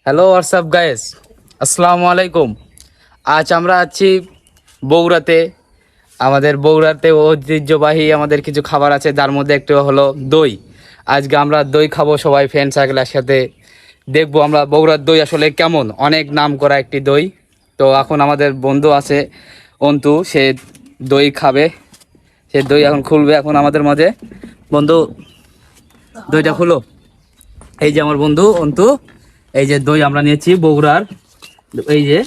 Hello WhatsApp guys, আসসালামু আলাইকুম। আজ আমরা আছি বগুড়াতে। আমাদের বগুড়াতে ঐতিহ্যবাহী আমাদের কিছু খাবার আছে, যার মধ্যে একটু হলো দই। আজকে আমরা দই খাবো সবাই ফ্রেন্ড সার্কেলের সাথে। দেখবো আমরা বগুড়ার দই আসলে কেমন, অনেক নাম করা একটি দই। তো এখন আমাদের বন্ধু আছে অন্তু, সে দই খাবে। সে দই এখন খুলবে এখন আমাদের মাঝে। বন্ধু, দইটা খুলো। এই যে আমার বন্ধু অন্তু, এই যে দই আমরা নিয়েছি বগুড়ার। এই যে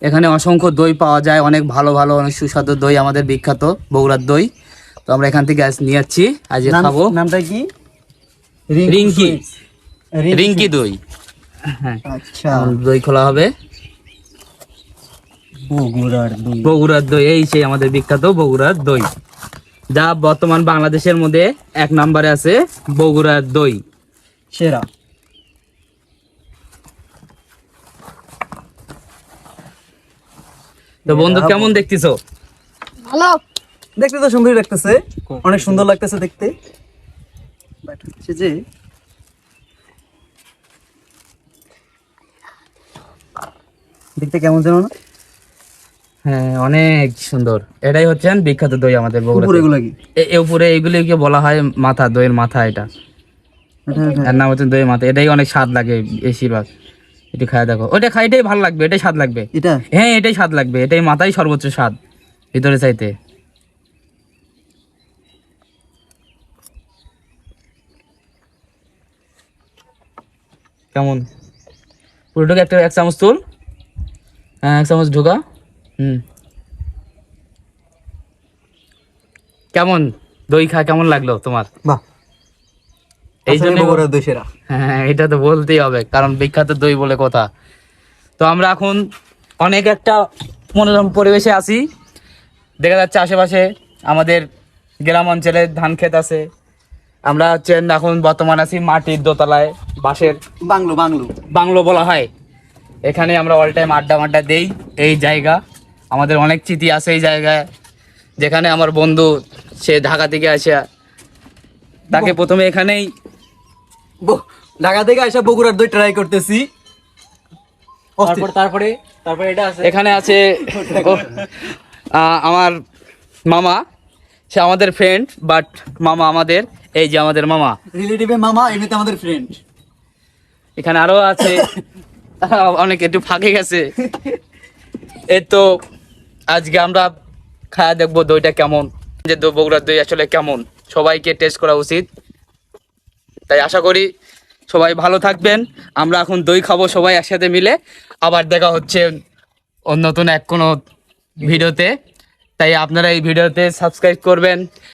এখানে অসংখ্য দই পাওয়া যায়, অনেক ভালো ভালো অনেক সুস্বাদু দই, আমাদের বিখ্যাত বগুড়ার দই। তো আমরা এখান থেকে আজ নিয়ে যাচ্ছি, আজ খাবো। নামটা কি? রিঙ্কি, রিঙ্কি দই। হ্যাঁ, আচ্ছা, দই খোলা হবে। বগুড়ার দই। বগুড়ার দই, এই সেই আমাদের বিখ্যাত বগুড়ার দই, যা বর্তমান বাংলাদেশের মধ্যে 1 নম্বরে আছে। বগুড়ার দই সেরা। তো বন্ধু, কেমন দেখতেছো? ভালো। দেখতে তো সুন্দরই লাগতেছে, অনেক সুন্দর লাগতেছে দেখতে। বাট হচ্ছে যে দেখতে কেমন যেন না? হ্যাঁ, অনেক সুন্দর। এটাই হচ্ছে বিখ্যাত দই আমাদের বগুড়া। উপরে এগুলা কি? উপরে এগুলিকে বলা হয় মাথা, দইয়ের মাথা। এটা এর নাম হচ্ছে দইয়ের মাথা। এটাই অনেক স্বাদ লাগে বেশিরভাগ। এটি খায় দেখো, ওইটা খাই, এটাই ভালো লাগবে, এটাই স্বাদ লাগবে। এটা হ্যাঁ, এটাই স্বাদ লাগবে, এটাই মাথাই সর্বোচ্চ স্বাদ ভিতরে চাইতে। কেমন? পুরোটাকে একটা 1 চামচ তুল। হ্যাঁ, 1 চামচ ঢোকা। কেমন দই খা কেমন লাগলো তোমার? বাহ, এই জন্য বগুড়ার দই সেরা। হ্যাঁ, এটা তো বলতেই হবে, কারণ বিখ্যাত দই বলে কথা। তো আমরা এখন অনেক একটা মনোরম পরিবেশে আছি। দেখা যাচ্ছে আশেপাশে আমাদের গ্রাম অঞ্চলে ধান ক্ষেত আছে। আমরা হচ্ছে এখন বর্তমান আছি মাটির দোতলায়, বাঁশের বাংলো বাংলো বাংলো বলা হয়। এখানে আমরা অল টাইম আড্ডা দেই। এই জায়গা আমাদের অনেক স্মৃতি আছে এই জায়গায়, যেখানে আমার বন্ধু সে ঢাকা থেকে আসে, তাকে প্রথমে এখানেই ঢাকা থেকে আসা বগুড়ার দই ট্রাই করতেছি। তারপরে এটা আছে, এখানে আছে আমার মামা। সে আমাদের ফ্রেন্ড, বাট মামা আমাদের, এই যে আমাদের মামা, রিলেটিভে মামা, এমনিতে আমাদের ফ্রেন্ড। এখানে আরো আছে অনেক, একটু ফাঁকে গেছে। এই তো আজকে আমরা খায়া দেখবো দইটা কেমন, যে বগুড়ার দই আসলে কেমন। সবাইকে টেস্ট করা উচিত, তাই আশা করি সবাই ভালো থাকবেন। আমরা এখন দই খাবো সবাই একসাথে মিলে। আবার দেখা হচ্ছে নতুন কোনো ভিডিওতে। তাই আপনারা এই ভিডিওতে সাবস্ক্রাইব করবেন।